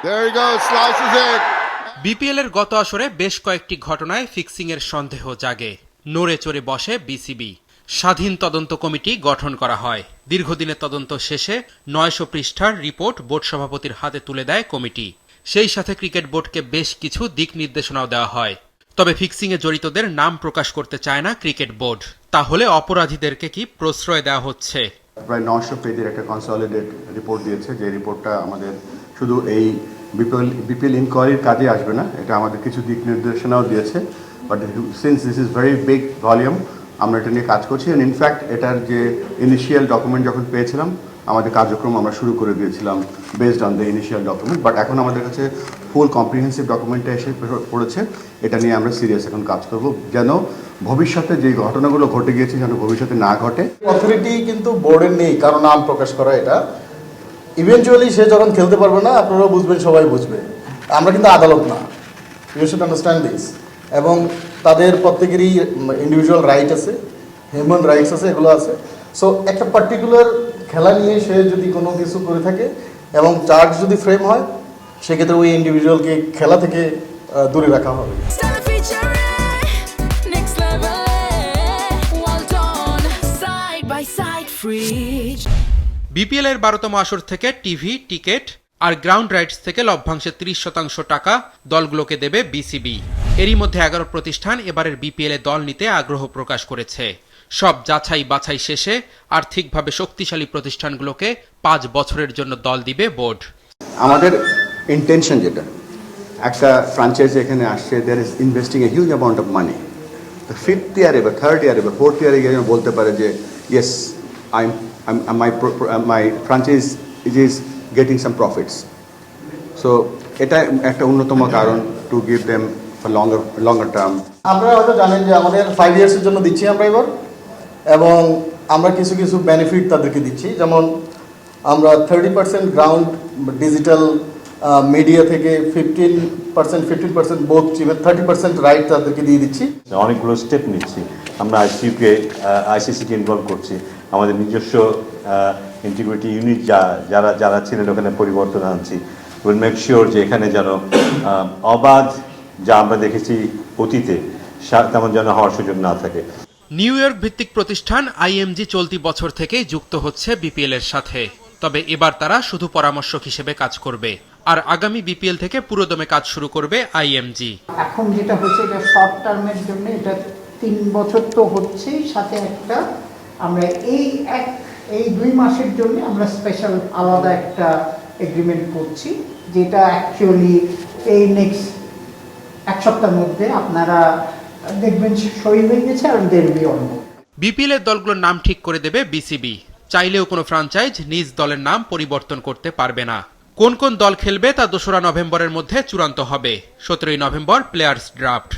There he goes, slices it. BPL এর গত আসরে বেশ কয়েকটি ঘটনায় ফিক্সিং এর সন্দেহ জাগে। নড়ে চড়ে বসে বিসিবি। স্বাধীন তদন্ত কমিটি গঠন করা হয়। দীর্ঘদিনের তদন্ত শেষে 900 পৃষ্ঠার রিপোর্ট বোর্ড সভাপতির হাতে তুলে দেয় কমিটি। সেই সাথে ক্রিকেট বোর্ডকে বেশ কিছু দিক নির্দেশনাও দেওয়া হয়। তবে ফিক্সিং এ জড়িতদের নাম প্রকাশ করতে চায় না ক্রিকেট বোর্ড। তাহলে অপরাধীদেরকে কি প্রশ্রয় দেওয়া হচ্ছে? প্রায় 900 পেজের একটা কনসলিডেট রিপোর্ট দিয়েছে, যে রিপোর্টটা আমাদের শুধু এই বিপিএল ইনকোয়ারির কাজে আসবে না, এটা আমাদের কিছু দিক নির্দেশনাও দিয়েছে। But since this is very big volume, আমরা এটা নিয়ে কাজ করছি। অ্যান্ড ইনফ্যাক্ট এটার যে ইনিশিয়াল ডকুমেন্ট যখন পেয়েছিলাম, আমাদের কার্যক্রম আমরা শুরু করে দিয়েছিলাম based on the initial document. But এখন আমাদের কাছে ফুল কম্প্রিহেন্সিভ ডকুমেন্টটা এসে পড়েছে। এটা নিয়ে আমরা সিরিয়াস এখন কাজ করব, যেন ভবিষ্যতে যে ঘটনাগুলো ঘটে গিয়েছে যেন ভবিষ্যতে না ঘটে। অথরিটি কিন্তু বোর্ডের নেই কারণ নাম প্রকাশ করা, এটা ইভেনচুয়ালি সে যখন খেলতে পারবে না, আপনারাও বুঝবেন, সবাই বুঝবে। আমরা কিন্তু আদালত না, ইউ শুড আন্ডারস্ট্যান্ড দিস। এবং তাদের প্রত্যেকেরই ইন্ডিভিজুয়াল রাইট আছে, হিউম্যান রাইটস আছে, এগুলো আছে। সো একটা পার্টিকুলার খেলা নিয়ে সে যদি কোনো কিছু করে থাকে এবং চার্জ যদি ফ্রেম হয়, সেক্ষেত্রে ওই ইন্ডিভিজুয়ালকে খেলা থেকে দূরে রাখা হবে। বিপিএল এর 12তম আসর থেকে টিভি, টিকেট আর গ্রাউন্ড রাইটস থেকে লভ্যাংশে 30% টাকা দলগুলোকে দেবে বিসিবি। এরই মধ্যে 11 প্রতিষ্ঠান এবারের বিপিএল এ দল নিতে আগ্রহ প্রকাশ করেছে। সব যাচাই বাছাই শেষে আর্থিকভাবে শক্তিশালী প্রতিষ্ঠানগুলোকে 5 বছরের জন্য দল দিবে বোর্ড। আমাদের ইন্টেনশন যেটা, একটা ফ্র্যাঞ্চাইজি এখানে আসছে, there is investing a huge amount of money. তো 5th ইয়ারে বা 3rd ইয়ারে বা 4th ইয়ারে গিয়ে বলতে পারে যে yes, my franchise is getting some profits. So এটা একটা অন্যতম কারণ to give them for longer term. আপনারা হয়তো জানেন যে আমাদের 5 ইয়ার্সের জন্য দিচ্ছি আমরা এবার, এবং আমরা কিছু কিছু বেনিফিট তাদেরকে দিচ্ছি। যেমন আমরা 30% গ্রাউন্ড ডিজিটাল মিডিয়া থেকে 15% বোথ, ইভেন 30% রাইট তাদেরকে দিয়ে দিচ্ছি। অনেকগুলো স্টেপ নিচ্ছি আমরা, আইসিসিকে ইনভলভ করছি, আমাদের নিজস্ব ইন্টিগ্রিটি ইউনিট যারা ছিলেন ওখানে পরিবর্তন আনছি। উইল মেক শিওর যে এখানে যেন অবাধ যা আমরা দেখেছি অতীতে তেমন যেন হওয়ার সুযোগ না থাকে। নিউ ইয়র্ক ভিত্তিক প্রতিষ্ঠান আইএমজি চলতি বছর থেকেই যুক্ত হচ্ছে বিপিএল এর সাথে। তবে এবার তারা শুধু পরামর্শক হিসেবে কাজ করবে, আর আগামী বিপিএল থেকে পুরোদমে কাজ শুরু করবে আইএমজি। এখন যেটা হচ্ছে, এটা শর্ট টার্মের জন্য, এটা 3 বছর তো হচ্ছেই, সাথে একটা আমরা এই 2 মাসের জন্য আমরা স্পেশাল আলাদা একটা এগ্রিমেন্ট করছি, যেটা অ্যাকচুয়ালি এই নেক্সট 1 সপ্তাহের মধ্যে আপনারা দেখবেন সই হয়ে গেছে। আর দেরবি অন্য বিপিএল এর দলগুলোর নাম ঠিক করে দেবে বিসিবি। চাইলেও কোনো ফ্র্যাঞ্চাইজ নিজ দলের নাম পরিবর্তন করতে পারবে না। কোন কোন দল খেলবে তা 2রা নভেম্বরের মধ্যে চূড়ান্ত হবে। 17ই নভেম্বর প্লেয়ার্স ড্রাফট।